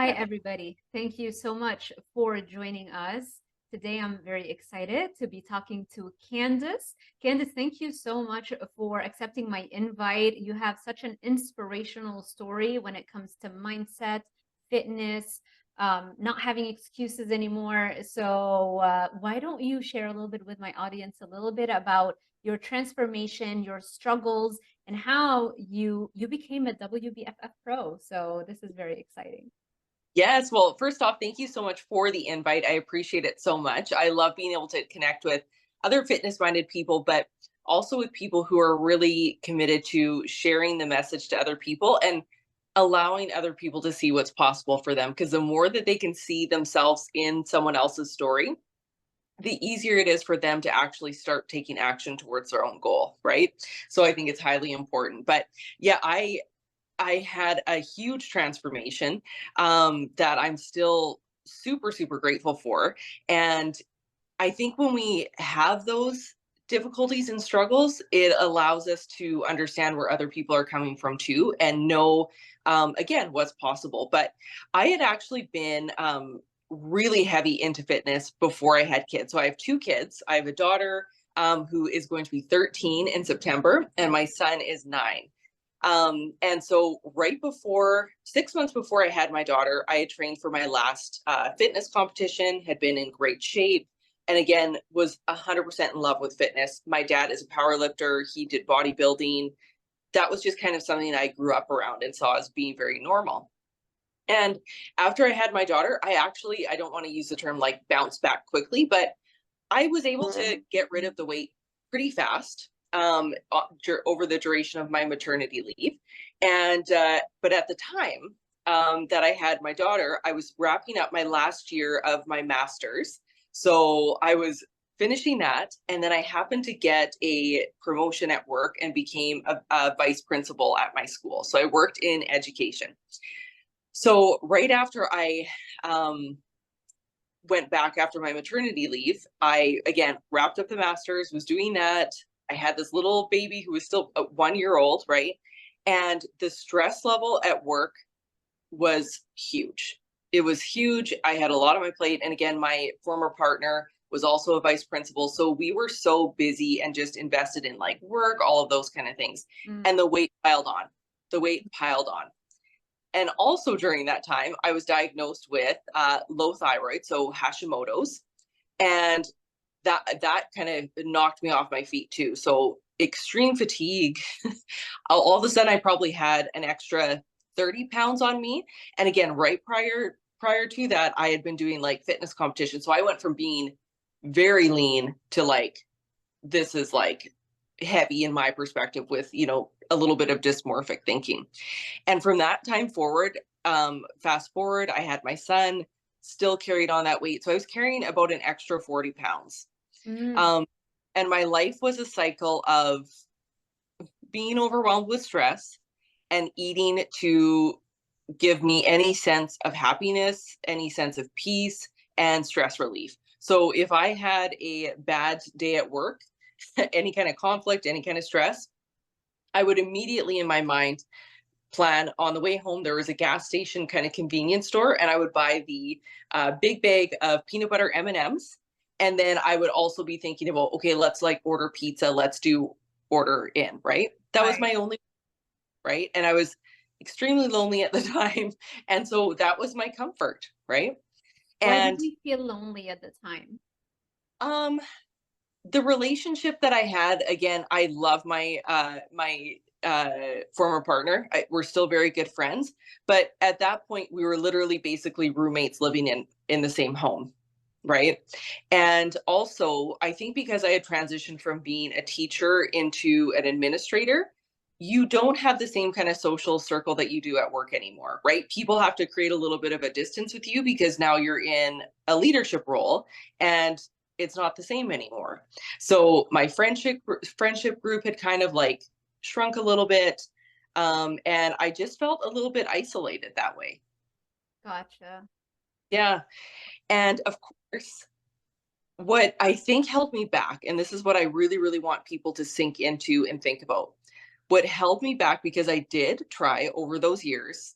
Hi, everybody. Thank you so much for joining us. Today, I'm very excited to be talking to Candice. Candice, thank you so much for accepting my invite. You have such an inspirational story when it comes to mindset, fitness, not having excuses anymore. So why don't you share a little bit with my audience a little bit about your transformation, your struggles, and how you became a WBFF pro. So this is very exciting. Yes. Well, first off, thank you so much for the invite. I appreciate it so much. I love being able to connect with other fitness-minded people, but also with people who are really committed to sharing the message to other people and allowing other people to see what's possible for them. Because the more that they can see themselves in someone else's story, the easier it is for them to actually start taking action towards their own goal, right? So I think it's highly important. But yeah, I had a huge transformation that I'm still super, super grateful for. And I think when we have those difficulties and struggles, it allows us to understand where other people are coming from too and know, again, what's possible. But I had actually been really heavy into fitness before I had kids. So I have two kids. I have a daughter who is going to be 13 in September, and my son is 9. And so right before 6 months before I had my daughter, I had trained for my last fitness competition, had been in great shape, and again, was 100% in love with fitness. My dad is a power lifter. He did bodybuilding. That was just kind of something I grew up around and saw as being very normal. And after I had my daughter, I don't want to use the term like bounce back quickly, but I was able to get rid of the weight pretty fast over the duration of my maternity leave. And but at the time that I had my daughter, I was wrapping up my last year of my master's. So I was finishing that, and then I happened to get a promotion at work and became a vice principal at my school. So I worked in education. So right after I went back after my maternity leave, I again wrapped up the master's, was doing that. I had this little baby who was still 1 year old, right? And the stress level at work was huge. It was huge. I had a lot on my plate. And again, my former partner was also a vice principal. So we were so busy and just invested in like work, all of those kind of things. And the weight piled on. The weight piled on. And also during that time, I was diagnosed with low thyroid, so Hashimoto's, and that kind of knocked me off my feet too. So extreme fatigue. All of a sudden, I probably had an extra 30 pounds on me. And again, right prior to that, I had been doing like fitness competitions. So I went from being very lean to like, this is like heavy in my perspective with, a little bit of dysmorphic thinking. And from that time forward, fast forward, I had my son, still carried on that weight. So I was carrying about an extra 40 pounds. And my life was a cycle of being overwhelmed with stress and eating to give me any sense of happiness, any sense of peace, and stress relief. So if I had a bad day at work, any kind of conflict, any kind of stress, I would immediately in my mind plan on the way home. There was a gas station kind of convenience store, and I would buy the big bag of peanut butter M&Ms. And then I would also be thinking about, okay, let's like order pizza. Let's do order in, right? That was my only, right? And I was extremely lonely at the time. And so that was my comfort, right? Why And did you feel lonely at the time? The relationship that I had, again, I love my former partner. We're still very good friends, but at that point we were literally basically roommates living in the same home, right? And also I think because I had transitioned from being a teacher into an administrator, you don't have the same kind of social circle that you do at work anymore, right? People have to create a little bit of a distance with you because now you're in a leadership role, and it's not the same anymore. So my friendship group had kind of like shrunk a little bit. And I just felt a little bit isolated that way. Gotcha. Yeah. And of course, what I think held me back, and this is what I really, really want people to sink into and think about, what held me back, because I did try over those years,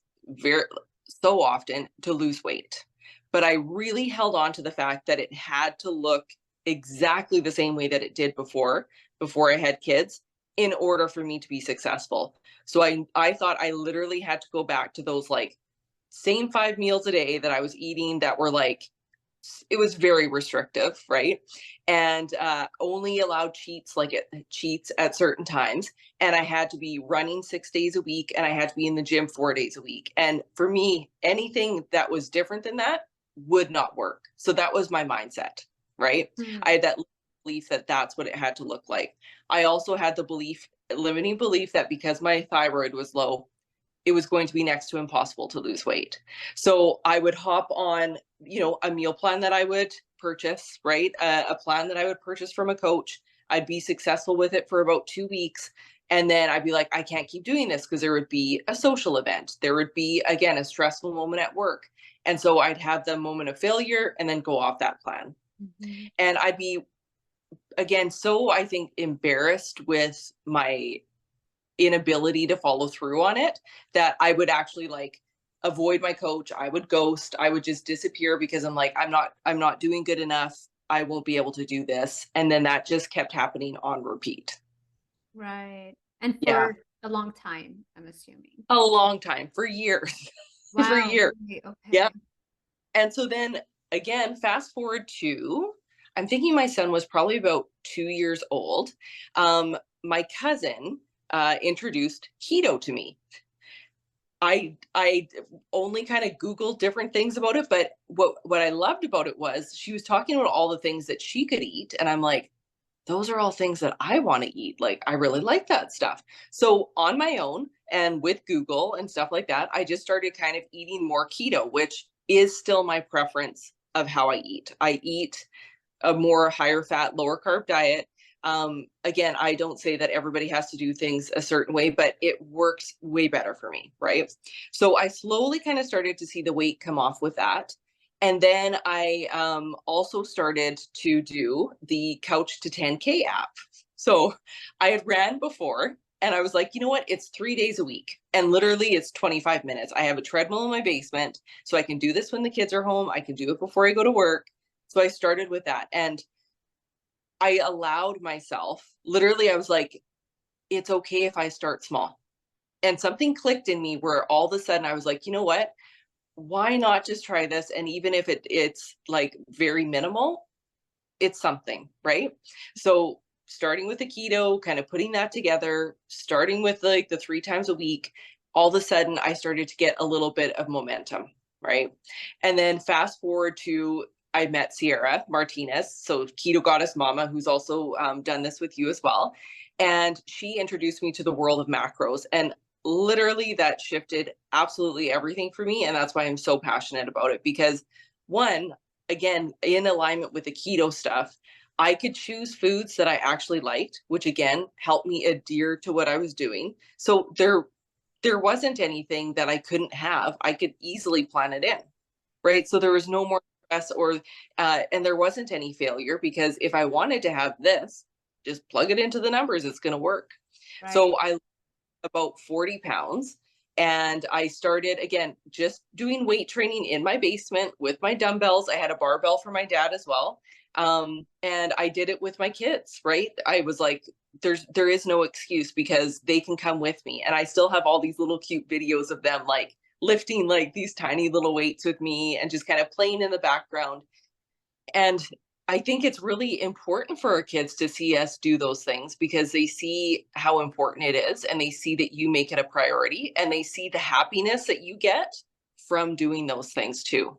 so often to lose weight. But I really held on to the fact that it had to look exactly the same way that it did before I had kids in order for me to be successful. So I thought I literally had to go back to those like same 5 meals a day that I was eating that were like, it was very restrictive, right? And only allowed cheats at certain times. And I had to be running 6 days a week, and I had to be in the gym 4 days a week. And for me, anything that was different than that would not work. So that was my mindset, right? I had that belief that that's what it had to look like. I also had the limiting belief that because my thyroid was low, it was going to be next to impossible to lose weight. So I would hop on, a meal plan that I would purchase, right? A plan that I would purchase from a coach. I'd be successful with it for about 2 weeks. And then I'd be like, I can't keep doing this because there would be a social event. There would be, again, a stressful moment at work. And so I'd have the moment of failure and then go off that plan. Mm-hmm. And I'd be, again, so I think embarrassed with my inability to follow through on it that I would actually like avoid my coach. I would ghost. I would just disappear because I'm like, I'm not doing good enough. I won't be able to do this. And then that just kept happening on repeat. Right. And Yeah. for a long time, I'm assuming. A long time, for years. For Wow. years. Really? Okay. Yeah. And so then again, fast forward to, I'm thinking my son was probably about 2 years old. My cousin introduced keto to me. I only kind of Googled different things about it, but what I loved about it was she was talking about all the things that she could eat, and I'm like, those are all things that I want to eat. Like, I really like that stuff. So on my own and with Google and stuff like that, I just started kind of eating more keto, which is still my preference of how I eat. I eat a more higher fat, lower carb diet. Again, I don't say that everybody has to do things a certain way, but it works way better for me, right? So I slowly kind of started to see the weight come off with that. And then I also started to do the Couch to 10K app. So I had ran before, and I was like, you know what? It's 3 days a week. And literally it's 25 minutes. I have a treadmill in my basement, so I can do this when the kids are home. I can do it before I go to work. So I started with that. And I allowed myself, literally, I was like, it's okay if I start small. And something clicked in me where all of a sudden I was like, you know what? Why not just try this? And even if it's like very minimal, it's something, right? So starting with the keto, kind of putting that together, starting with like the 3 times a week, all of a sudden I started to get a little bit of momentum, right? And then fast forward to, I met Ciara Martinez, so Keto Goddess Mama, who's also done this with you as well. And she introduced me to the world of macros. And literally that shifted absolutely everything for me. And that's why I'm so passionate about it, because one, again, in alignment with the keto stuff, I could choose foods that I actually liked, which again helped me adhere to what I was doing. So there wasn't anything that I couldn't have. I could easily plan it in, right? So there was no more stress and there wasn't any failure, because if I wanted to have this, just plug it into the numbers, it's going to work. Right. So I about 40 pounds. And I started again, just doing weight training in my basement with my dumbbells. I had a barbell for my dad as well. And I did it with my kids, right? I was like, there is no excuse, because they can come with me. And I still have all these little cute videos of them like lifting like these tiny little weights with me and just kind of playing in the background. And I think it's really important for our kids to see us do those things, because they see how important it is, and they see that you make it a priority, and they see the happiness that you get from doing those things too.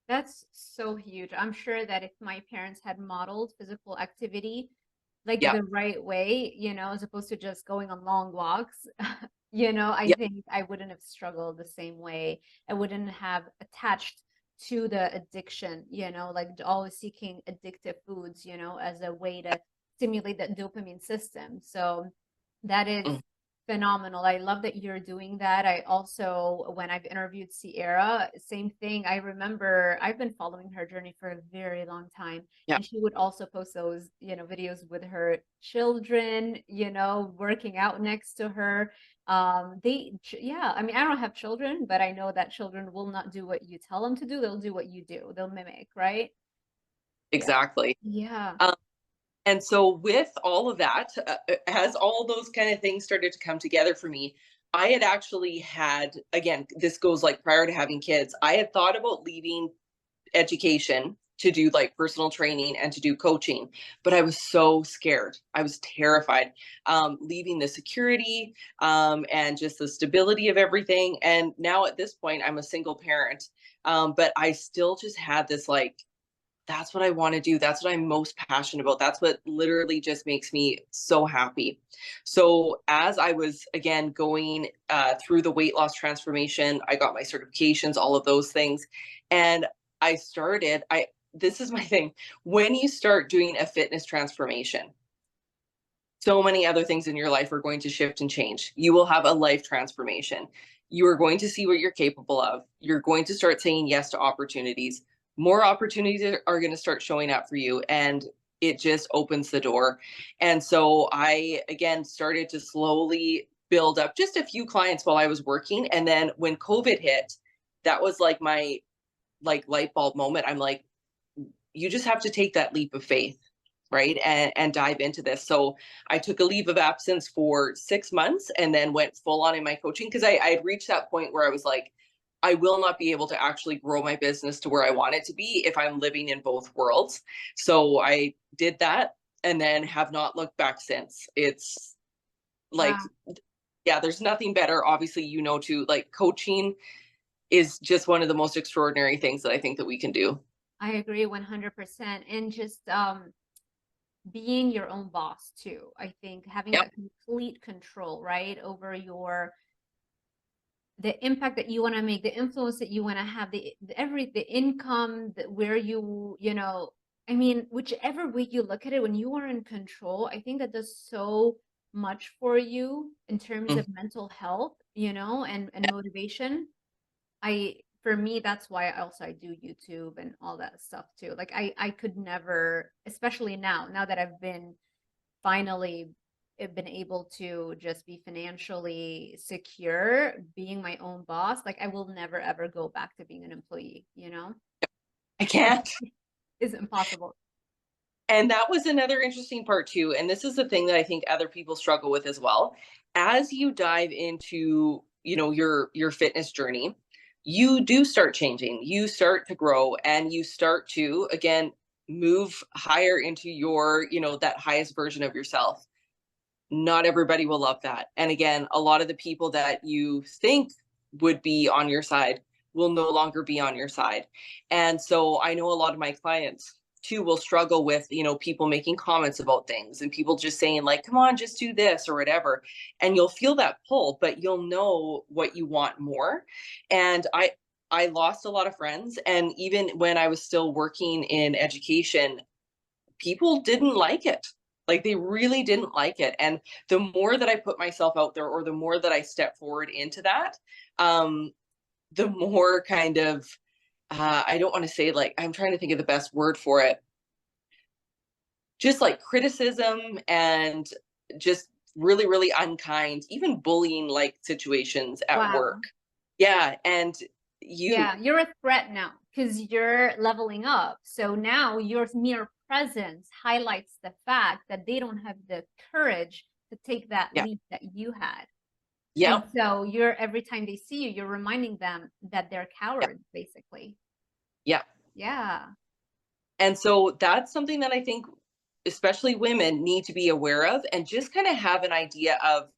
That's so huge. I'm sure that if my parents had modeled physical activity like Yeah. the right way, as opposed to just going on long walks, I Yeah. think I wouldn't have struggled the same way. I wouldn't have attached to the addiction, like always seeking addictive foods, as a way to stimulate that dopamine system. So that is Mm. phenomenal. I love that you're doing that. I also, when I've interviewed Ciara, same thing. I remember I've been following her journey for a very long time, Yeah. and she would also post those, videos with her children, working out next to her. Yeah, I mean, I don't have children, but I know that children will not do what you tell them to do. They'll do what you do. They'll mimic, right? Yeah. Exactly. Yeah. And so with all of that, as all those kind of things started to come together for me, I had actually had, again, this goes like prior to having kids, I had thought about leaving education to do like personal training and to do coaching, but I was so scared. I was terrified, leaving the security, and just the stability of everything. And now at this point, I'm a single parent, but I still just had this like, that's what I want to do. That's what I'm most passionate about. That's what literally just makes me so happy. So as I was again going through the weight loss transformation, I got my certifications, all of those things, and I started. This is my thing. When you start doing a fitness transformation, so many other things in your life are going to shift and change. You will have a life transformation. You are going to see what you're capable of. You're going to start saying yes to opportunities. More opportunities are going to start showing up for you, and it just opens the door. And so I, again, started to slowly build up just a few clients while I was working. And then when COVID hit, that was like my light bulb moment. I'm like, you just have to take that leap of faith, right? And dive into this. So I took a leave of absence for 6 months and then went full on in my coaching, because I had reached that point where I was like, I will not be able to actually grow my business to where I want it to be if I'm living in both worlds. So I did that and then have not looked back since. It's like, Wow. yeah, there's nothing better. Obviously, to like coaching is just one of the most extraordinary things that I think that we can do. I agree 100%. And just being your own boss too. I think having Yep. that complete control, right, over the impact that you want to make, the influence that you want to have, the income, where I mean, whichever way you look at it, when you are in control, I think that does so much for you in terms Mm. of mental health, and motivation. For me, that's why I do YouTube and all that stuff too. Like I could never, especially now that I've been finally been able to just be financially secure, being my own boss, like I will never ever go back to being an employee, I can't. It's impossible. And that was another interesting part too. And this is the thing that I think other people struggle with as well. As you dive into, your fitness journey, you do start changing. You start to grow and you start to again move higher into your, that highest version of yourself. Not everybody will love that. And again, a lot of the people that you think would be on your side will no longer be on your side. And so I know a lot of my clients too will struggle with, people making comments about things and people just saying like, come on, just do this or whatever. And you'll feel that pull, but you'll know what you want more. And I lost a lot of friends. And even when I was still working in education, people didn't like it. Like they really didn't like it. And the more that I put myself out there or the more that I step forward into that, the more kind of, I don't want to say like, I'm trying to think of the best word for it. Just like criticism and just really, really unkind, even bullying like situations at Wow. work. Yeah. And Yeah, you're a threat now because you're leveling up. So now your mere presence highlights the fact that they don't have the courage to take that yeah, leap that you had. yeah, And so every time they see you, you're reminding them that they're yeah, cowards, basically. yeah. Yeah. And so that's something that I think especially women need to be aware of and just kind of have an idea of,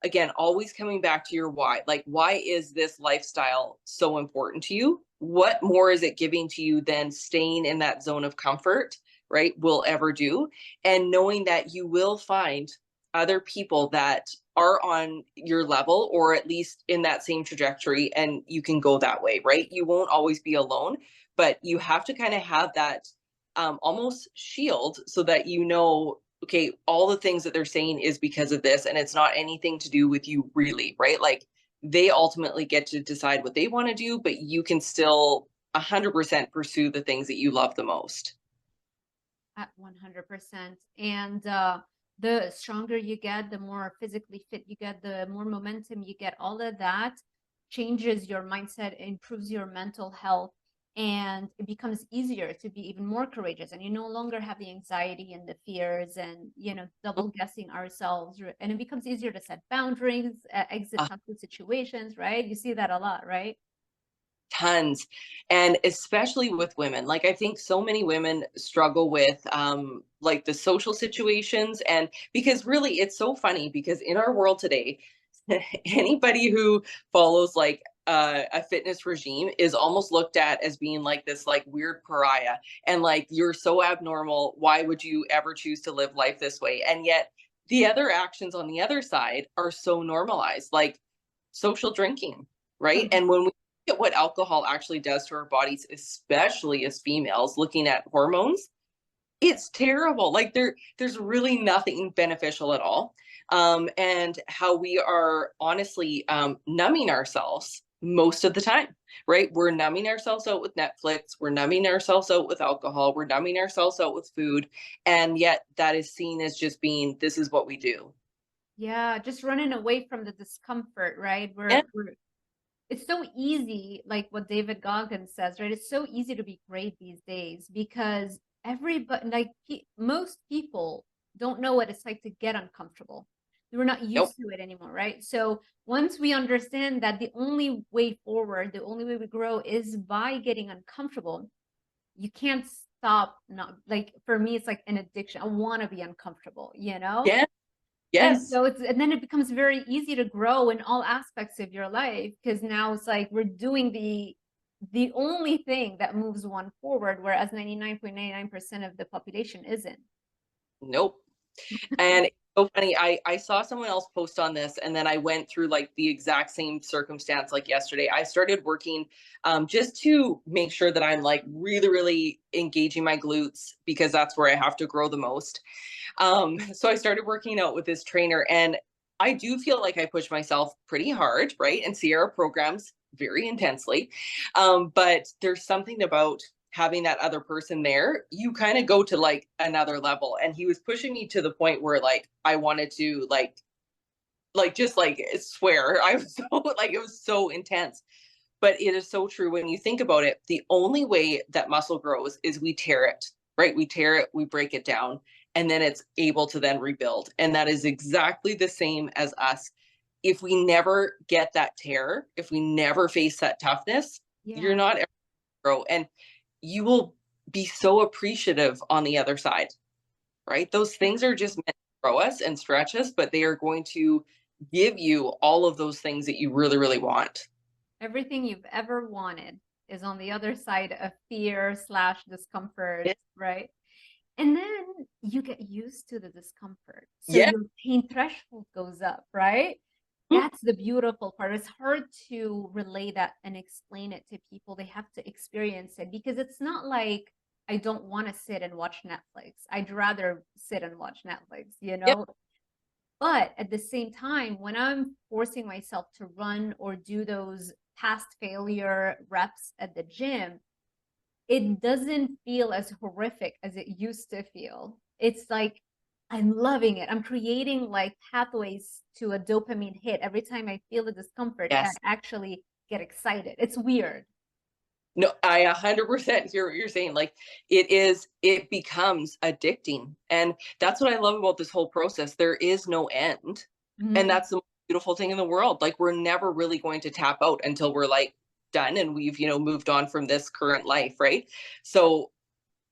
again, always coming back to your why. Like, why is this lifestyle so important to you? What more is it giving to you than staying in that zone of comfort, right? Will ever do. And knowing that you will find other people that are on your level or at least in that same trajectory and you can go that way, right? You won't always be alone, but you have to kind of have that almost shield so that okay, all the things that they're saying is because of this, and it's not anything to do with you really, right? Like they ultimately get to decide what they want to do, but you can still 100% pursue the things that you love the most. At 100%. And the stronger you get, the more physically fit you get, the more momentum you get, all of that changes your mindset, improves your mental health, and it becomes easier to be even more courageous. And you no longer have the anxiety and the fears and, you know, double guessing ourselves. And it becomes easier to set boundaries, exit toxic situations, right? You see that a lot, right? Tons. And especially with women, like I think so many women struggle with like the social situations. And because really it's so funny because in our world today, anybody who follows like a fitness regime is almost looked at as being like this like weird pariah, and like you're so abnormal, why would you ever choose to live life this way? And yet the other actions on the other side are so normalized, like social drinking, right? And when we at what alcohol actually does to our bodies, especially as females, looking at hormones, it's terrible. Like there's really nothing beneficial at all. And how we are honestly numbing ourselves most of the time, right? We're numbing ourselves out with Netflix, we're numbing ourselves out with alcohol, we're numbing ourselves out with food, and yet that is seen as just being this is what we do. Yeah, just running away from the discomfort, right? Yeah. It's so easy, like what David Goggins says, right? It's so easy to be great these days because everybody, like most people don't know what it's like to get uncomfortable. We're not Nope. used to it anymore, right? So once we understand that the only way forward, the only way we grow is by getting uncomfortable, you can't stop. Not like for me, it's like an addiction. I want to be uncomfortable, you know? Yeah. And Yes. so and then it becomes very easy to grow in all aspects of your life because now it's like we're doing the only thing that moves one forward, whereas 99.99% of the population isn't. Nope. And it's so funny. I saw someone else post on this, and then I went through like the exact same circumstance like yesterday. I started working just to make sure that I'm like really, really engaging my glutes because that's where I have to grow the most. So I started working out with this trainer, and I do feel like I push myself pretty hard, right? And Ciara programs very intensely. But there's something about having that other person there, you kind of go to like another level. And he was pushing me to the point where like I wanted to like just like swear. I was so like it was so intense. But it is so true when you think about it. The only way that muscle grows is we tear it, right? We tear it, we break it down, and then it's able to then rebuild. And that is exactly the same as us. If we never get that tear, if we never face that toughness, you're Yeah. not ever grow. And you will be so appreciative on the other side, right? Those things are just meant to grow us and stretch us, but they are going to give you all of those things that you really, really want. Everything you've ever wanted is on the other side of fear slash discomfort, Yeah. right? And then you get used to the discomfort. So Yeah. your pain threshold goes up, right? That's the beautiful part. It's hard to relay that and explain it to people. They have to experience it because it's not like I don't want to sit and watch Netflix. I'd rather sit and watch Netflix, you Yep. know? But at the same time, when I'm forcing myself to run or do those past failure reps at the gym, it doesn't feel as horrific as it used to feel. It's like I'm loving it. I'm creating like pathways to a dopamine hit every time I feel the discomfort. I Yes. actually get excited. It's weird. No, I 100% hear what you're saying. Like it becomes addicting. And that's what I love about this whole process. There is no end. And Mhm. that's the most beautiful thing in the world. Like we're never really going to tap out until we're like done and we've, moved on from this current life, right? So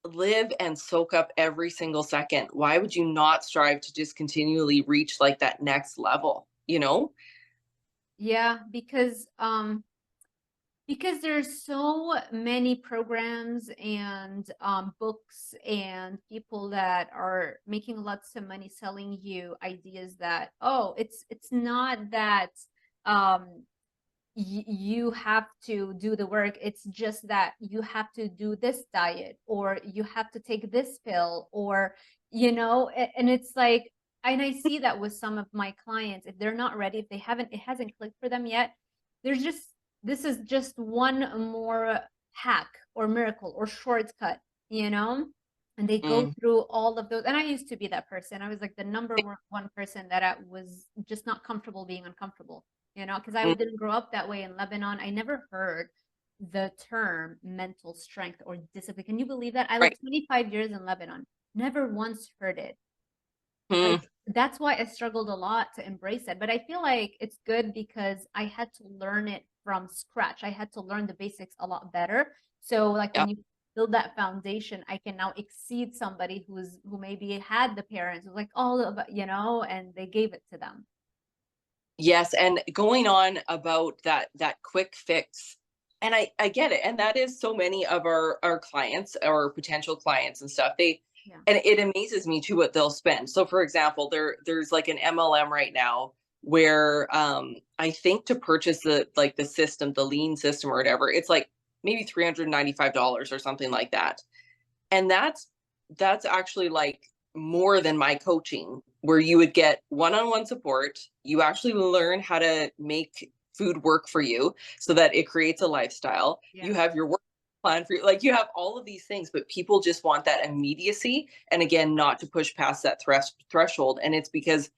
live and soak up every single second. Why would you not strive to just continually reach like that next level, you know? Yeah, because there's so many programs and books and people that are making lots of money selling you ideas that, oh, it's not that um you have to do the work. It's just that you have to do this diet, or you have to take this pill, or, and it's like, and I see that with some of my clients, if they're not ready, if it hasn't clicked for them yet, there's just, this is just one more hack or miracle or shortcut, and they go Mm. through all of those. And I used to be that person. I was like the number one person that I was just not comfortable being uncomfortable, because I Mm. didn't grow up that way in Lebanon. I never heard the term mental strength or discipline. Can you believe that? I lived Right. 25 years in Lebanon, never once heard it. Like, Mm. that's why I struggled a lot to embrace it. But I feel like it's good because I had to learn it from scratch. I had to learn the basics a lot better. So like Yeah. when you build that foundation, I can now exceed somebody who maybe had the parents who like all of, and they gave it to them. Yes, and going on about that quick fix, and I get it, and that is so many of our clients or potential clients and stuff. Yeah. And it amazes me too what they'll spend. So for example, there's like an MLM right now where I think to purchase the system, the lean system or whatever, it's like maybe $395 or something like that. And that's actually like more than my coaching, where you would get one-on-one support. You actually learn how to make food work for you so that it creates a lifestyle. You Yeah. have your work plan for you, like you have all of these things, but people just want that immediacy, and again, not to push past that threshold. And it's because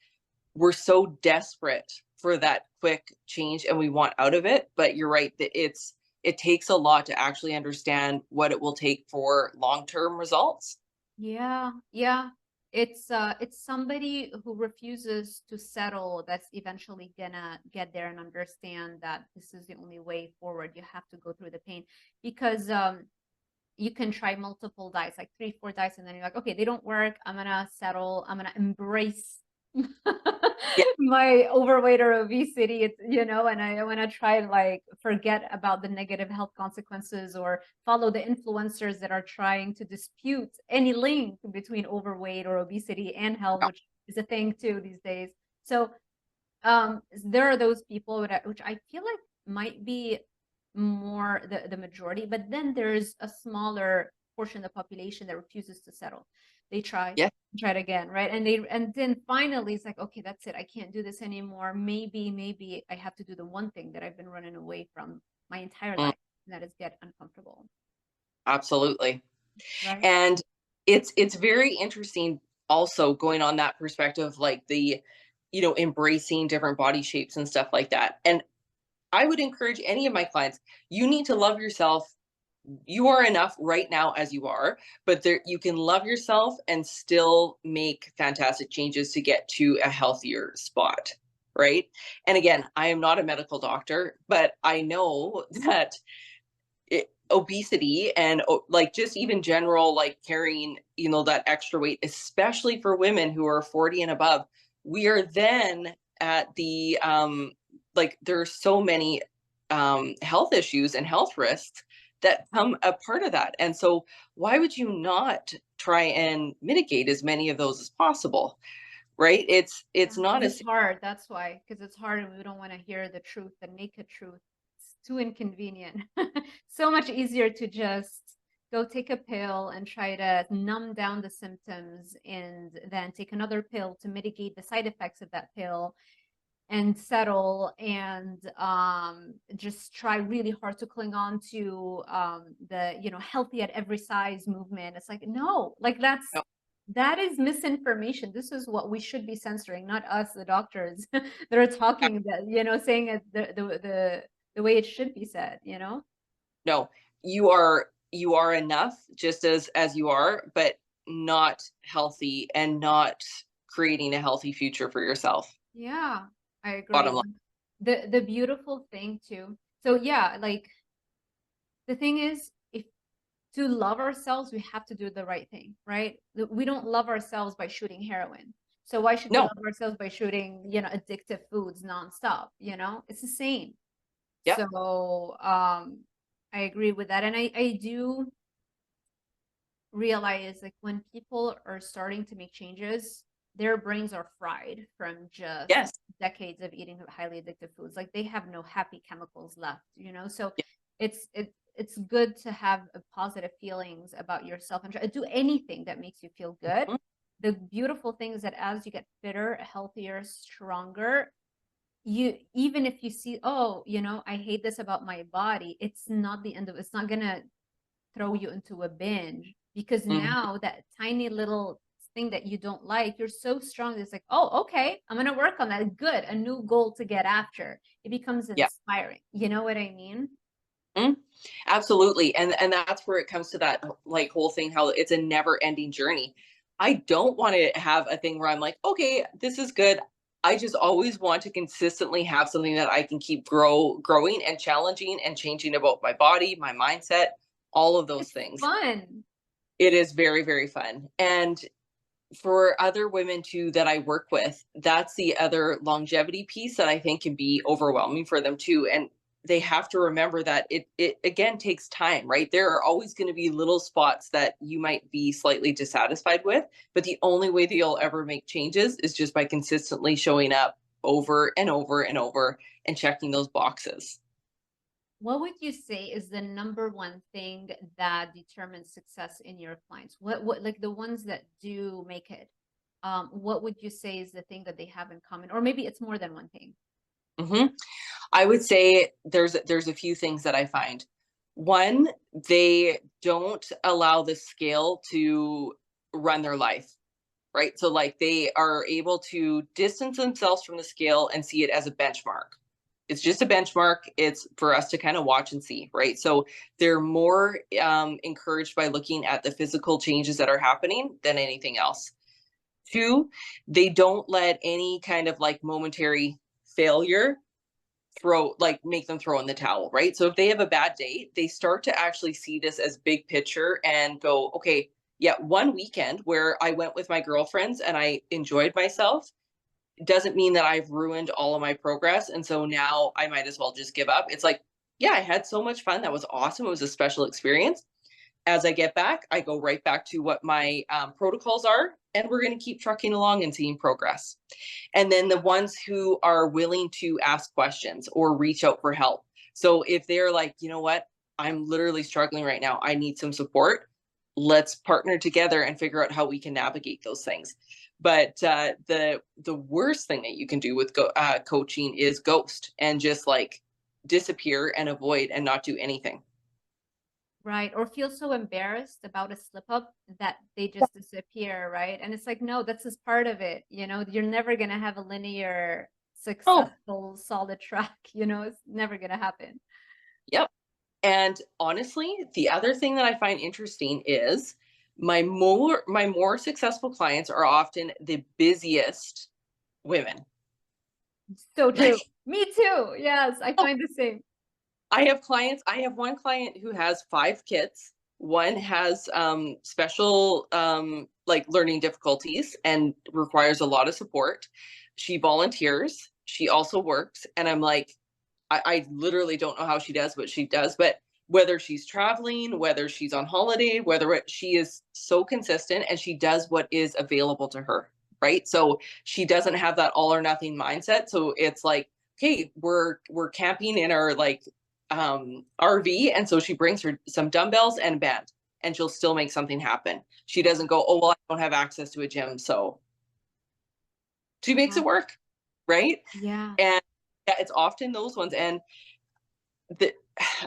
we're so desperate for that quick change and we want out of it. But you're right that it takes a lot to actually understand what it will take for long-term results. Yeah, yeah. It's somebody who refuses to settle that's eventually gonna get there and understand that this is the only way forward. You have to go through the pain because you can try multiple diets, like 3, 4 diets, and then you're like, okay, they don't work. I'm gonna settle. I'm gonna embrace Yeah. my overweight or obesity. It's, and I want to try and like forget about the negative health consequences or follow the influencers that are trying to dispute any link between overweight or obesity and health, which is a thing too these days. So there are those people which I feel like might be more the majority, but then there's a smaller portion of the population that refuses to settle. They Yeah. try it again, right? And then finally it's like, okay, that's it. I can't do this anymore. Maybe I have to do the one thing that I've been running away from my entire Mm, life, and that is get uncomfortable, absolutely. right? And it's very interesting also going on that perspective, like embracing different body shapes and stuff like that. And I would encourage any of my clients, you need to love yourself. You are enough right now as you are, but you can love yourself and still make fantastic changes to get to a healthier spot, right? And again, I am not a medical doctor, but I know that obesity and like just even general like carrying that extra weight, especially for women who are 40 and above, we are then at the like there are so many health issues and health risks that come a part of that. And so why would you not try and mitigate as many of those as possible, right? It's Yeah, not because as it's hard. That's why, because it's hard and we don't want to hear the truth, the naked truth. It's too inconvenient. So much easier to just go take a pill and try to numb down the symptoms and then take another pill to mitigate the side effects of that pill and settle and just try really hard to cling on to the healthy at every size movement. It's like, no, like that is misinformation. This is what we should be censoring, not us, the doctors that are talking that, saying it the way it should be said. no, you are enough just as you are, but not healthy and not creating a healthy future for yourself. Yeah, I Bottom agree. line. The beautiful thing too. So yeah, like the thing is, if to love ourselves, we have to do the right thing, right? We don't love ourselves by shooting heroin. So why should we No. love ourselves by shooting, addictive foods nonstop? It's the same. Yep. So I agree with that. And I do realize like when people are starting to make changes, their brains are fried from just Yes. decades of eating highly addictive foods. Like they have no happy chemicals left, you know? So Yeah. it's good to have positive feelings about yourself and try to do anything that makes you feel good. Mhm. The beautiful thing is that as you get fitter, healthier, stronger, you, even if you see, oh, you know, I hate this about my body, it's not the end of, it's not gonna throw you into a binge, because Mhm. now that tiny little thing that you don't like, you're so strong, it's like, oh, okay, I'm gonna work on that. Good, a new goal to get after. It becomes Yeah. inspiring, you know what I mean? Mhm. Absolutely. And that's where it comes to that like whole thing, how it's a never ending journey. I don't want to have a thing where I'm like, okay, this is good. I just always want to consistently have something that I can keep growing and challenging and changing about my body, my mindset, all of those It's things. fun. It is very, very fun. And for other women too that I work with, that's the other longevity piece that I think can be overwhelming for them too. And they have to remember that it again takes time, right? There are always going to be little spots that you might be slightly dissatisfied with, but the only way that you'll ever make changes is just by consistently showing up over and over and over and checking those boxes. What would you say is the number one thing that determines success in your clients? What like the ones that do make it? What would you say is the thing that they have in common? Or maybe it's more than one thing. hmm I would say there's a few things that I find. One, they don't allow the scale to run their life, right? So like they are able to distance themselves from the scale and see it as a benchmark. It's just a benchmark. It's for us to kind of watch and see, right? So they're more encouraged by looking at the physical changes that are happening than anything else. Two, they don't let any kind of like momentary failure make them throw in the towel, right? So if they have a bad day, they start to actually see this as big picture and go, okay, yeah, one weekend where I went with my girlfriends and I enjoyed myself doesn't mean that I've ruined all of my progress. And so now I might as well just give up. It's like, yeah, I had so much fun. That was awesome. It was a special experience. As I get back, I go right back to what my protocols are, and we're going to keep trucking along and seeing progress. And then the ones who are willing to ask questions or reach out for help. So if they're like, you know what, I'm literally struggling right now, I need some support. Let's partner together and figure out how we can navigate those things. But the worst thing that you can do with coaching is ghost and just like disappear and avoid and not do anything. Right. Or feel so embarrassed about a slip up that they just disappear, right? And it's like, no, that's just part of it. You know, you're never gonna have a linear, Oh, successful, solid track, you know, it's never gonna happen. yep. And honestly, the other thing that I find interesting is my more successful clients are often the busiest women. So Like, true. Me too. Yes, I oh, find the same. I have one client who has 5 kids. One has special like learning difficulties and requires a lot of support. She volunteers. She also works, and I'm like, I literally don't know how she does what she does, but whether she's traveling, whether she's on holiday, she is so consistent and she does what is available to her, right? So she doesn't have that all or nothing mindset. So it's like, okay, we're camping in our like RV, and so she brings her some dumbbells and a band, and she'll still make something happen. She doesn't go, oh well, I don't have access to a gym, so she makes Yeah. it work, right? Yeah. And yeah, it's often those ones. And the,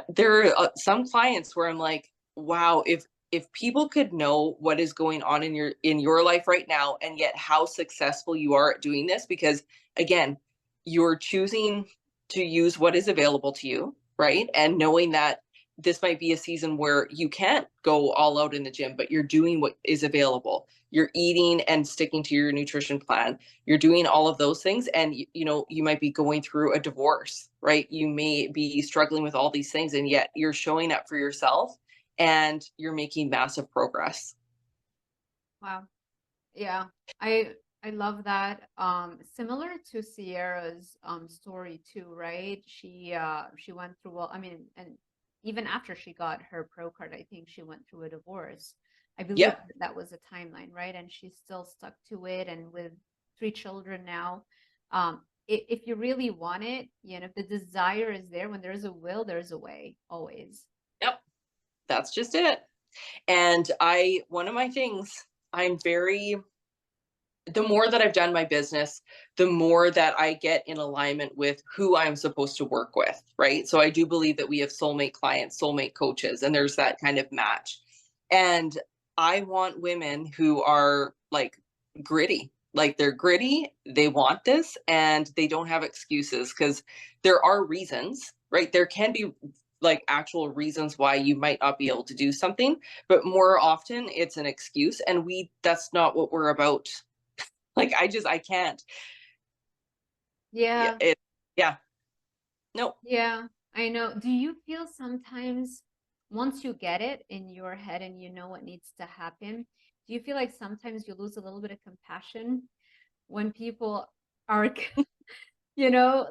there are some clients where I'm like, wow, if people could know what is going on in your life right now, and yet how successful you are at doing this, because again, you're choosing to use what is available to you, right? And knowing that this might be a season where you can't go all out in the gym, but you're doing what is available. You're eating and sticking to your nutrition plan. You're doing all of those things, and you know, you might be going through a divorce, right? You may be struggling with all these things, and yet you're showing up for yourself and you're making massive progress. Wow. Yeah. I love that. Similar to Sierra's story too, right? She went through, well, I mean, and even after she got her pro card, I think she went through a divorce. I believe Yep. that was a timeline, right? And she's still stuck to it. And with 3 children now, if you really want it, if the desire is there, when there's a will, there's a way, always. Yep. That's just it. And one of my things, I'm very, the more that I've done my business, the more that I get in alignment with who I'm supposed to work with, right? So I do believe that we have soulmate clients, soulmate coaches, and there's that kind of match. And I want women who are like gritty, like they're gritty, they want this, and they don't have excuses, because there are reasons, right? There can be like actual reasons why you might not be able to do something, but more often it's an excuse, and that's not what we're about. Like, I can't. Yeah. Yeah. Yeah. No. Yeah, I know. Do you feel sometimes once you get it in your head and you know what needs to happen, do you feel like sometimes you lose a little bit of compassion when people are,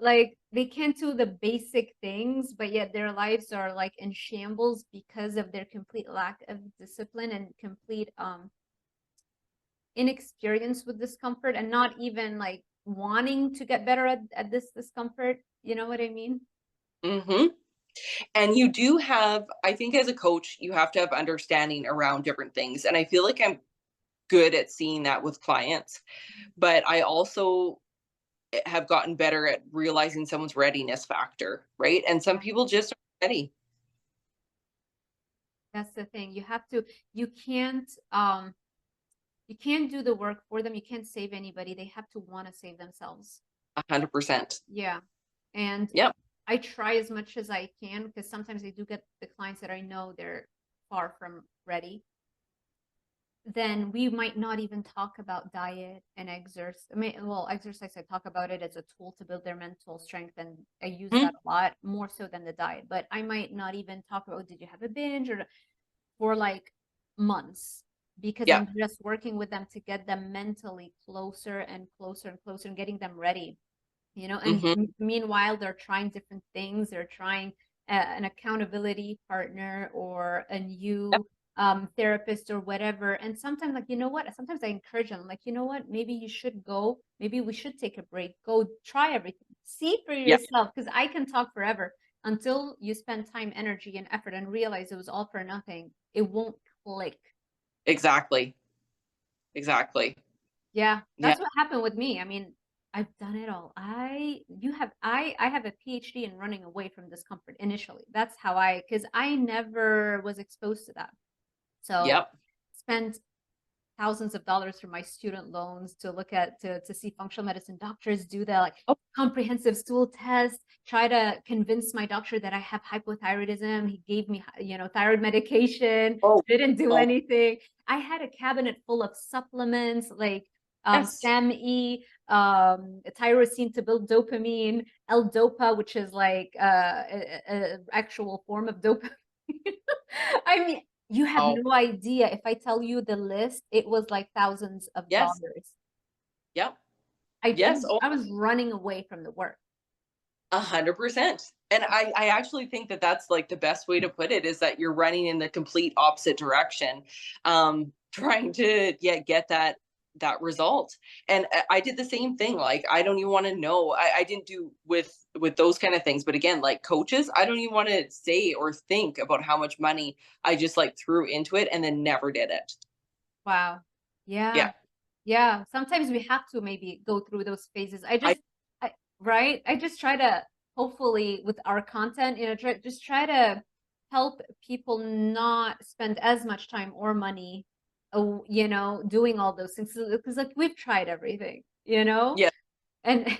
like they can't do the basic things, but yet their lives are like in shambles because of their complete lack of discipline and complete inexperience with discomfort and not even like wanting to get better at this discomfort? You know what I mean? Mm-hmm. And you do have, I think as a coach, you have to have understanding around different things. And I feel like I'm good at seeing that with clients, but I also have gotten better at realizing someone's readiness factor, right? And some people just aren't ready. That's the thing. You can't do the work for them. You can't save anybody. They have to want to save themselves. 100%. Yeah. And Yep. I try as much as I can, because sometimes I do get the clients that I know they're far from ready. Then we might not even talk about diet and exercise. Exercise, I talk about it as a tool to build their mental strength, and I use Mm-hmm. that a lot more so than the diet. But I might not even talk about, did you have a binge, or for like months, because Yeah. I'm just working with them to get them mentally closer and closer and closer and getting them ready, and Mm-hmm. meanwhile they're trying different things. They're trying an accountability partner or a Yep. new therapist or whatever. And sometimes, like, sometimes I encourage them, like, maybe you should go, maybe we should take a break, go try everything, see for Yep. yourself, because I can talk forever. Until you spend time, energy, and effort and realize it was all for nothing, it won't click. Exactly. Exactly. Yeah, Yeah. that's what happened with me. I mean, I've done it all. I have a PhD in running away from discomfort initially. That's how because I never was exposed to that. So Yep. spent thousands of dollars for my student loans to look at to see functional medicine doctors do the like Oh, comprehensive stool test, try to convince my doctor that I have hypothyroidism. He gave me thyroid medication, oh, didn't do oh, anything. I had a cabinet full of supplements like yes. SAMe, tyrosine to build dopamine, L-Dopa, which is like a actual form of dopamine. I mean, you have Oh, no idea. If I tell you the list, it was like thousands of yes. dollars. Yep. I, I, Yes. Oh, I was running away from the work. 100%. And I actually think that that's like the best way to put it, is that you're running in the complete opposite direction, trying to get that result. And I did the same thing. Like, I don't even want to know. I didn't do with those kind of things. But again, like coaches, I don't even want to say or think about how much money I just like threw into it and then never did it. Wow. Yeah. Yeah. Yeah. Sometimes we have to maybe go through those phases. I Right? I just try to, hopefully with our content, try to help people not spend as much time or money, doing all those things. Because like we've tried everything, Yeah. and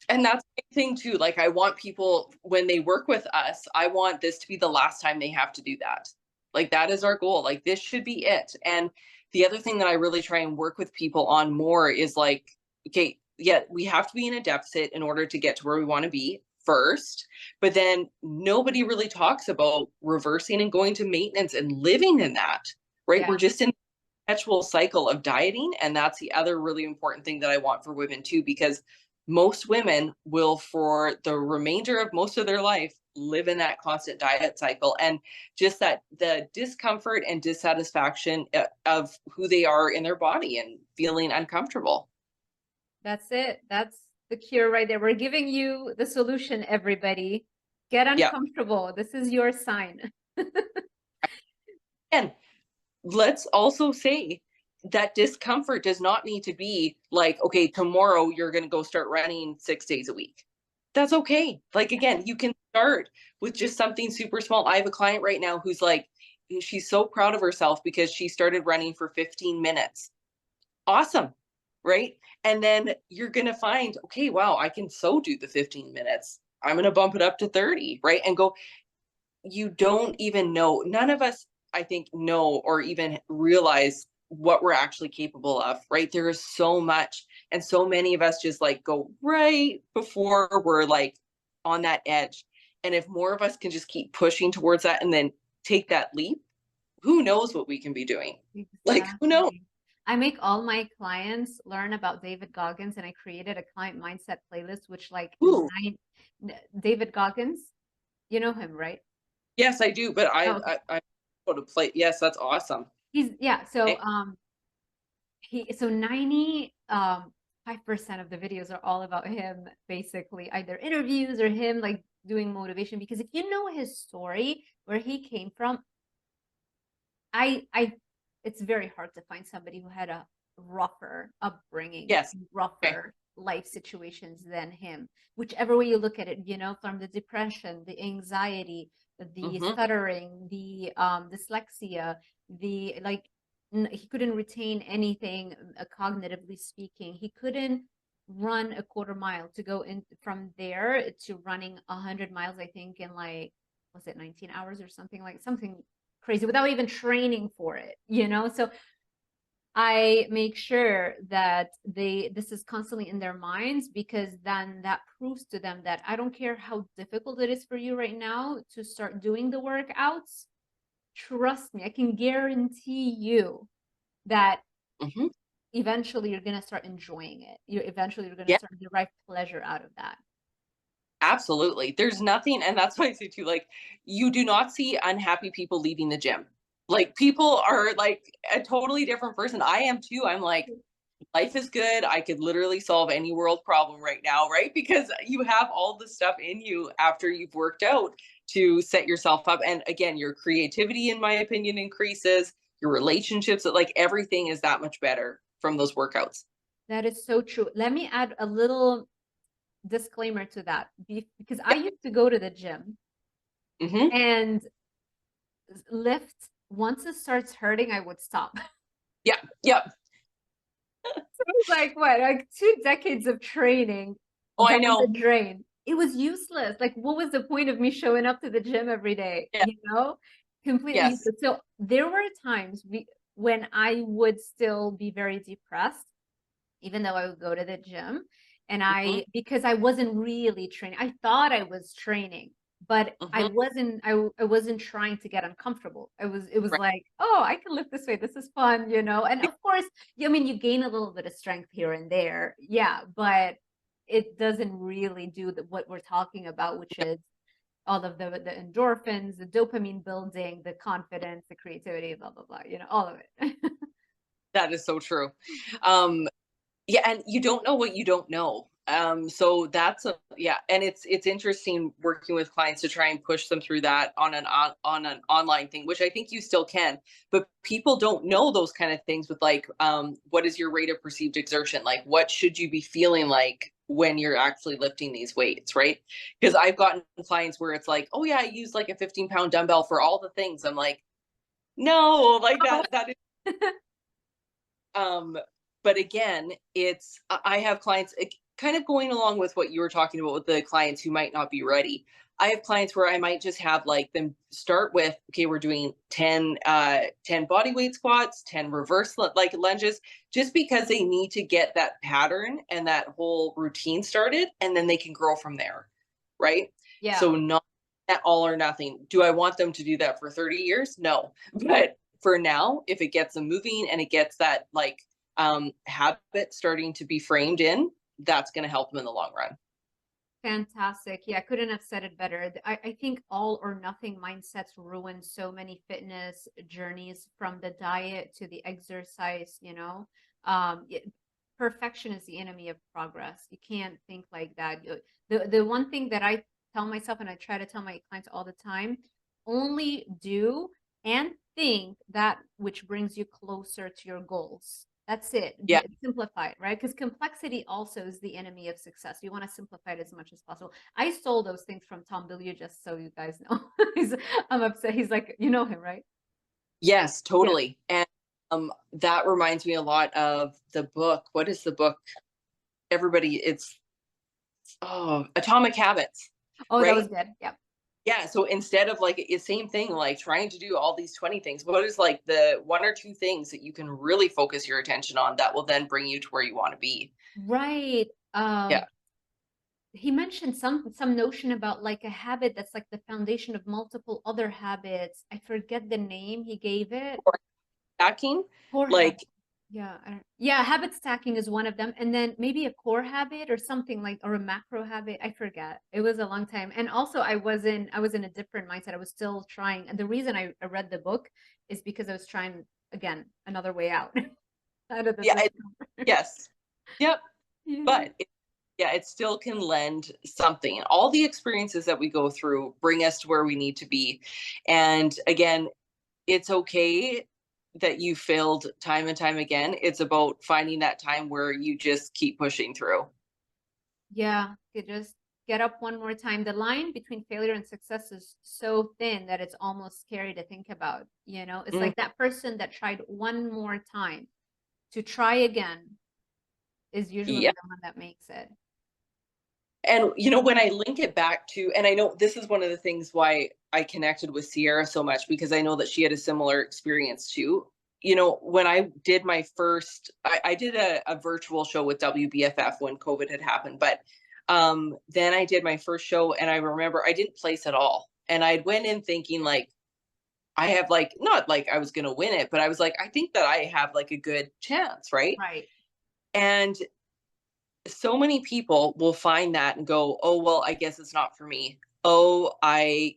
And that's the thing too. Like, I want people, when they work with us, I want this to be the last time they have to do that. Like, that is our goal. Like, this should be it. And the other thing that I really try and work with people on more is like, okay, yeah, we have to be in a deficit in order to get to where we want to be first. But then nobody really talks about reversing and going to maintenance and living in that, right? yeah, We're just in a perpetual cycle of dieting. And that's the other really important thing that I want for women too, because most women will, for the remainder of most of their life, live in that constant diet cycle, and just that the discomfort and dissatisfaction of who they are in their body and feeling uncomfortable. That's it. That's the cure right there. We're giving you the solution, everybody. Get Yeah. uncomfortable. This is your sign. And let's also say that discomfort does not need to be like, okay, tomorrow you're going to go start running 6 days a week. That's okay. Like, again, you can start with just something super small. I have a client right now who's like, she's so proud of herself because she started running for 15 minutes. Awesome. Right. And then you're going to find, okay, wow, I can so do the 15 minutes. I'm going to bump it up to 30. Right. And go, you don't even know. None of us, I think, know or even realize what we're actually capable of, right? There is so much, and so many of us just like go right before we're like on that edge. And if more of us can just keep pushing towards that and then take that leap, who knows what we can be doing? Exactly. Like, who knows? I make all my clients learn about David Goggins, and I created a client mindset playlist, which like David Goggins, you know him, right? Yes, I do, but Oh, okay. I go to play. Yes, that's awesome. He's so Okay. 90 5% of the videos are all about him, basically either interviews or him like doing motivation, because if you know his story, where he came from, I it's very hard to find somebody who had a rougher upbringing, Yes. rougher life situations than him, whichever way you look at it, you know, from the depression, the anxiety, the stuttering, the dyslexia, the like he couldn't retain anything cognitively speaking. He couldn't run a quarter mile to go in from there to running 100 miles, I think, in like, was it 19 hours or something, like something crazy, without even training for it, you know? So I make sure that this is constantly in their minds, because then that proves to them that I don't care how difficult it is for you right now to start doing the workouts. Trust me, I can guarantee you that eventually you're going to start enjoying it. You're going to start derive pleasure out of that. Absolutely. There's nothing, and that's why I say too, like, you do not see unhappy people leaving the gym. Like, people are like a totally different person. I am too. I'm like, life is good. I could literally solve any world problem right now, right? Because you have all the stuff in you after you've worked out to set yourself up. And again, your creativity, in my opinion, increases, your relationships, like everything is that much better from those workouts. That is so true. Let me add a little disclaimer to that, because I used to go to the gym and lift. Once it starts hurting, I would stop. Yeah. So it was like what, like 2 decades of training I down know. the drain. It was useless. Like, what was the point of me showing up to the gym every day? You know, completely useless. So there were times when I would still be very depressed, even though I would go to the gym, and because I wasn't really training. I thought I was training, but I wasn't trying to get uncomfortable. It was like, oh, I can lift this weight. This is fun, you know? And of course, I mean, you gain a little bit of strength here and there. Yeah, but it doesn't really do what we're talking about, which is all of the endorphins, the dopamine building, the confidence, the creativity, blah, blah, blah, you know, all of it. That is so true. Yeah, and you don't know what you don't know. So that's and it's interesting working with clients to try and push them through that on an online thing, which I think you still can, but people don't know those kind of things with like, what is your rate of perceived exertion? Like, what should you be feeling like when you're actually lifting these weights, right? Because I've gotten clients where it's like, oh yeah, I use like a 15-pound dumbbell for all the things. I'm like, no, like that is but again, I have clients kind of going along with what you were talking about with the clients who might not be ready. I have clients where I might just have like them start with, okay, we're doing 10 body weight squats, 10 reverse like lunges, just because they need to get that pattern and that whole routine started, and then they can grow from there. Right. Yeah. So not at all or nothing. Do I want them to do that for 30 years? No. But for now, if it gets them moving and it gets that like habit starting to be framed in, that's going to help them in the long run. Fantastic. Yeah, I couldn't have said it better. I think all or nothing mindsets ruin so many fitness journeys, from the diet to the exercise, you know. Perfection is the enemy of progress. You can't think like that. The one thing that I tell myself, and I try to tell my clients all the time, only do and think that which brings you closer to your goals. That's it. Yeah. Simplify it, right? Because complexity also is the enemy of success. You want to simplify it as much as possible. I stole those things from Tom Bilyeu, just so you guys know. I'm upset. He's like, you know him, right? Yes, Yeah. totally. And that reminds me a lot of the book. What is the book? Everybody, it's Atomic Habits, Oh, that was right? good. Yeah. Yeah. So instead of like the same thing, like trying to do all these 20 things, what is like the one or two things that you can really focus your attention on that will then bring you to where you want to be? Right. Yeah. He mentioned some notion about like a habit that's like the foundation of multiple other habits. I forget the name he gave it. Or stacking, Core habit. like, Yeah, yeah, habit stacking is one of them, and then maybe a core habit or something like, or a macro habit. I forget. It was a long time, and also I was in a different mindset. I was still trying, and the reason I read the book is because I was trying again another way out out of the yeah, discomfort. yes. Yep. Yeah. But yeah, it still can lend something. And all the experiences that we go through bring us to where we need to be. And again, it's okay that you failed time and time again. It's about finding that time where you just keep pushing through. Yeah, you just get up one more time. The line between failure and success is so thin that it's almost scary to think about. You know, it's Mm, like that person that tried one more time to try again is usually yeah. the one that makes it. And when I link it back to, and I know this is one of the things why I connected with Ciara so much, because I know that she had a similar experience too. When I did my first, I did a virtual show with WBFF when COVID had happened, but then I did my first show, and I remember I didn't place at all. And I went in thinking like, I have like, not like I was going to win it, but I was like, I think that I have like a good chance. Right. Right. And so many people will find that and go, oh, well, I guess it's not for me. Oh, I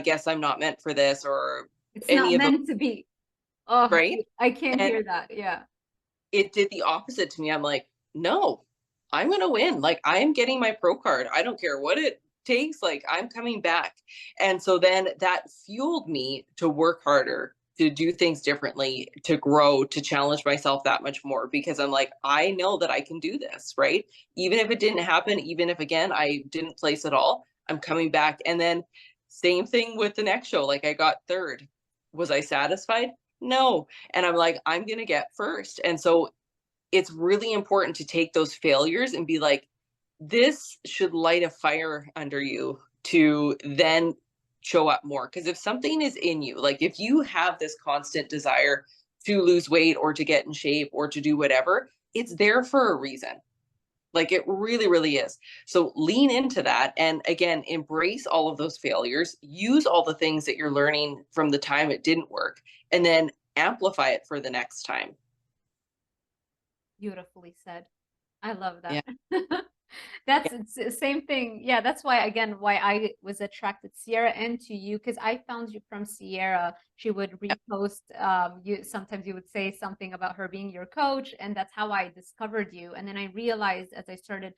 guess I'm not meant for this, or It's not any of them. meant to be. Oh, Right. I can't And hear that. Yeah. it did the opposite to me. I'm like, no, I'm going to win. Like, I'm getting my pro card. I don't care what it takes. Like, I'm coming back. And so then that fueled me to work harder, to do things differently, to grow, to challenge myself that much more, because I'm like, I know that I can do this, right? Even if it didn't happen, even if again, I didn't place at all, I'm coming back. And then same thing with the next show. Like, I got third. Was I satisfied? No. And I'm like, I'm going to get first. And so it's really important to take those failures and be like, this should light a fire under you to then show up more. Because if something is in you, like if you have this constant desire to lose weight or to get in shape or to do whatever, it's there for a reason. Like it really, really is. So lean into that. And again, embrace all of those failures, use all the things that you're learning from the time it didn't work, and then amplify it for the next time. Beautifully said. I love Yeah. that. It's the same thing. Yeah, that's why again why I was attracted to Ciara and to you, because I found you from Ciara. She would repost you, sometimes you would say something about her being your coach, and that's how I discovered you. And then I realized as I started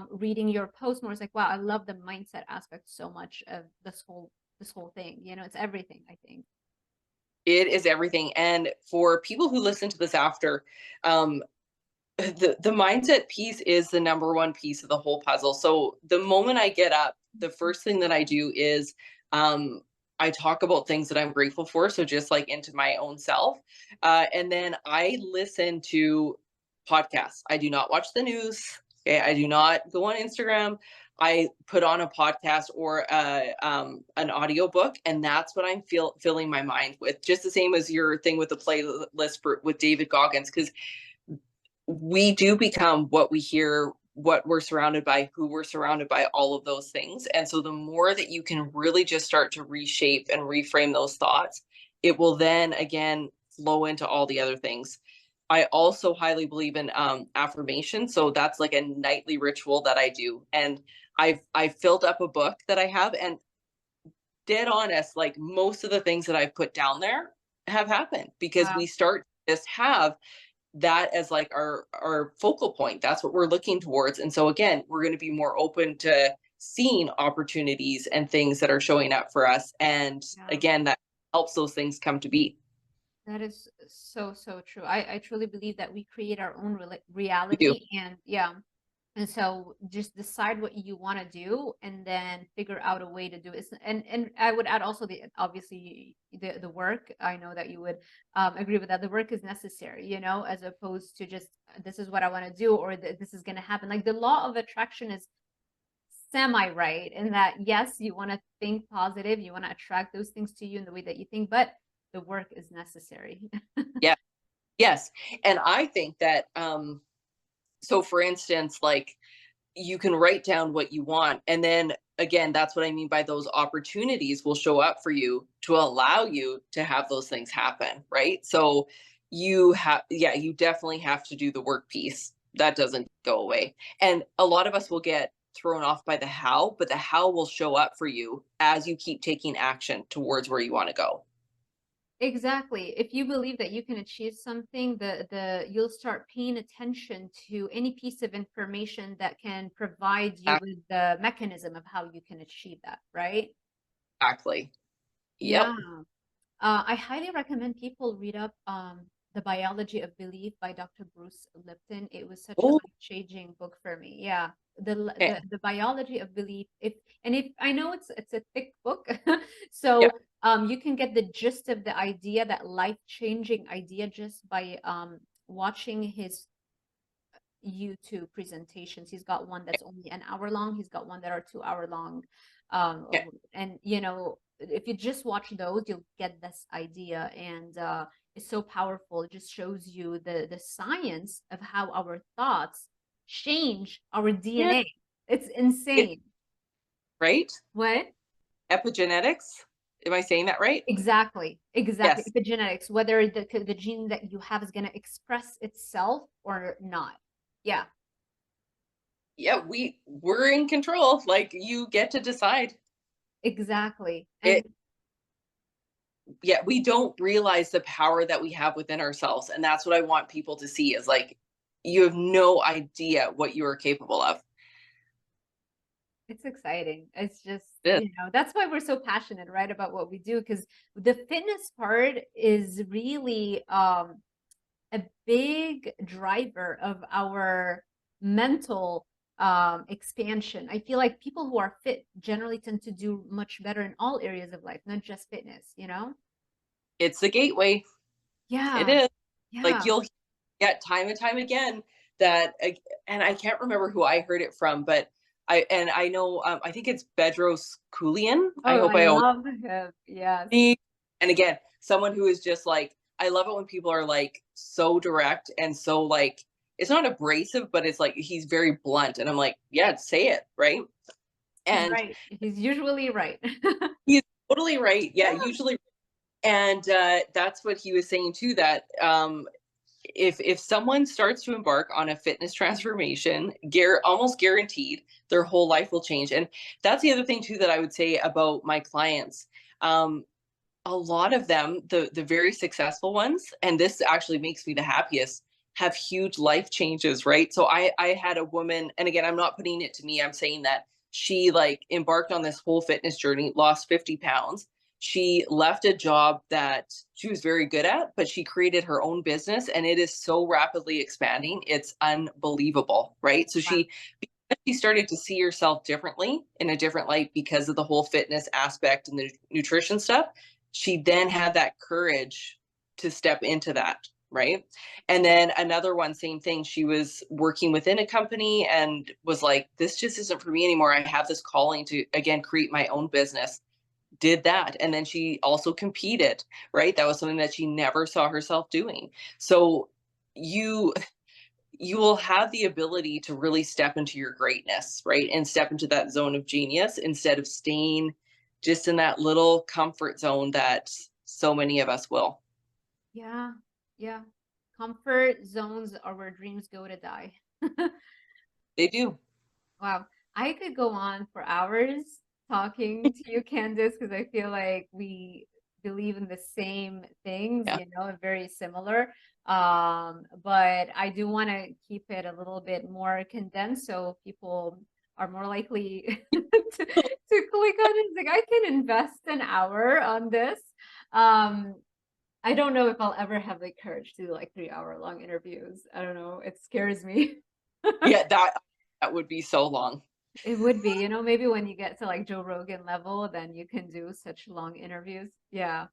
reading your post more, it's like, wow, I love the mindset aspect so much of this whole thing. You know, it's everything, I think. It is everything. And for people who listen to this after, the mindset piece is the number one piece of the whole puzzle. So the moment I get up, the first thing that I do is I talk about things that I'm grateful for. So just like into my own self. And then I listen to podcasts. I do not watch the news. Okay. I do not go on Instagram. I put on a podcast or an audio book, and that's what I'm filling my mind with. Just the same as your thing with the playlist with David Goggins, because we do become what we hear, what we're surrounded by, who we're surrounded by, all of those things. And so the more that you can really just start to reshape and reframe those thoughts, it will then again flow into all the other things. I also highly believe in affirmation. So that's like a nightly ritual that I do. And I've filled up a book that I have, and dead honest, like most of the things that I've put down there have happened because Wow. we start to just have that as like our focal point. That's what we're looking towards. And so again, we're going to be more open to seeing opportunities and things that are showing up for us. And Yeah. again, that helps those things come to be. That is so, so true. I truly believe that we create our own We do. reality, and yeah. And so just decide what you want to do and then figure out a way to do it. And I would add also the obviously the work. I know that you would agree with that. The work is necessary, you know, as opposed to just this is what I want to do or this is going to happen. Like the law of attraction is semi right in that yes, you want to think positive, you want to attract those things to you in the way that you think, but the work is necessary. Yeah. Yes. And I think that so for instance, like you can write down what you want, and then again, that's what I mean by those opportunities will show up for you to allow you to have those things happen, right? So you have, yeah, you definitely have to do the work piece. That doesn't go away. And a lot of us will get thrown off by the how, but the how will show up for you as you keep taking action towards where you want to go. Exactly. If you believe that you can achieve something, the you'll start paying attention to any piece of information that can provide you with the mechanism of how you can achieve that, right? Exactly. Yeah. Yep. I highly recommend people read up The Biology of Belief by Dr. Bruce Lipton. It was such a Oh, life-changing book for me. Yeah. okay. The Biology of Belief. If I know it's a thick book, Yeah. so you can get the gist of the idea, that life-changing idea, just by watching his YouTube presentations. He's got one that's only an hour long. He's got one that are 2 hour long. Okay. And you know, if you just watch those, you'll get this idea. And it's so powerful. It just shows you the science of how our thoughts change our Yeah. DNA. It's It, insane. right? What? Epigenetics. Am I saying that right? Exactly. Exactly. Yes. Epigenetics, whether the gene that you have is going to express itself or not. Yeah. Yeah, we're in control. Like you get to decide. Exactly. And It Yeah, we don't realize the power that we have within ourselves. And that's what I want people to see is like you have no idea what you are capable of. it's exciting. It's just, It is. you know, that's why we're so passionate, right, about what we do, because the fitness part is really a big driver of our mental expansion. I feel like people who are fit generally tend to do much better in all areas of life, not just fitness, you know? It's the gateway. It Yeah. is. Like Yeah. you'll get time and time again that and I can't remember who I heard it from, but I know I think it's Bedros Koulian. I Oh, hope I I always love him. Yes. see. And again, someone who is just like, I love it when people are like so direct and so like, it's not abrasive, but it's like he's very blunt. And I'm like, yeah, say it, right? He's And right. He's usually right. he's totally right. Yeah, Yeah. usually. And that's what he was saying too, that if someone starts to embark on a fitness transformation, almost guaranteed their whole life will change. And that's the other thing too that I would say about my clients. A lot of them, the very successful ones, and this actually makes me the happiest, have huge life changes, right? So I had a woman, and again, I'm not putting it to me, I'm saying that she like embarked on this whole fitness journey, lost 50 pounds. She left a job that she was very good at, but she created her own business and it is so rapidly expanding. It's unbelievable, right? So Wow. she started to see herself differently in a different light because of the whole fitness aspect and the nutrition stuff. She then had that courage to step into that, right? And then another one, same thing. She was working within a company and was like, this just isn't for me anymore. I have this calling to, again, create my own business. Did that. And then she also competed, right? That was something that she never saw herself doing. So you you will have the ability to really step into your greatness, right? And step into that zone of genius instead of staying just in that little comfort zone that so many of us will. Yeah. Yeah. Comfort zones are where dreams go to die. They do. Wow. I could go on for hours talking to you, Candice, because I feel like we believe in the same things, Yeah. you know, and very similar. But I do want to keep it a little bit more condensed so people are more likely to click on it. Like I can invest an hour on this. Um, I don't know if I'll ever have the courage to do like 3 hour long interviews. I don't know. It scares me. Yeah, that would be so long. It would be, you know, maybe when you get to like Joe Rogan level, then you can do such long interviews. Yeah.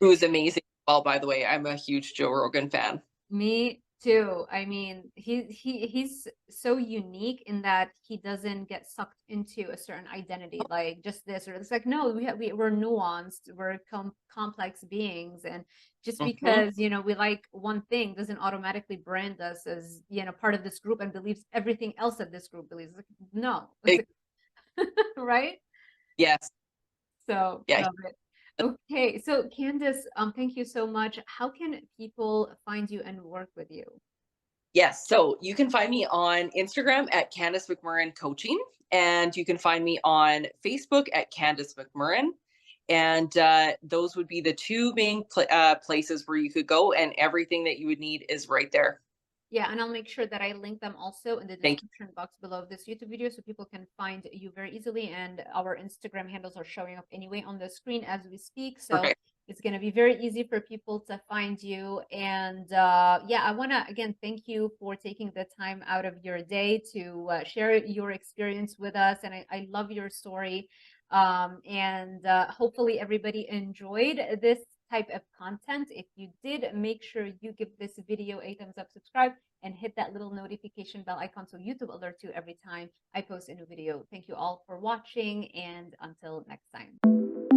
Who is amazing. Well, by the way, I'm a huge Joe Rogan fan. Me too. I mean, he's so unique in that he doesn't get sucked into a certain identity, like just this or it's like no, we're nuanced, we're complex beings, and just Hmm. because you know we like one thing doesn't automatically brand us as you know part of this group and believes everything else that this group believes. It's like, no, it's like, right? Yes. So Yeah. love it. Okay, so Candice, thank you so much. How can people find you and work with you? Yes. So you can find me on Instagram at Candice McMurren Coaching, and you can find me on Facebook at Candice McMurren. And those would be the two main places where you could go, and everything that you would need is right there. Yeah, and I'll make sure that I link them also in the Thank you. description box below of this YouTube video so people can find you very easily. And our Instagram handles are showing up anyway on the screen as we speak. So Perfect. it's going to be very easy for people to find you. And yeah, I want to again thank you for taking the time out of your day to share your experience with us. And I love your story. And hopefully everybody enjoyed this type of content. If you did, make sure you give this video a thumbs up, subscribe, and hit that little notification bell icon so YouTube alerts you every time I post a new video. Thank you all for watching, and until next time.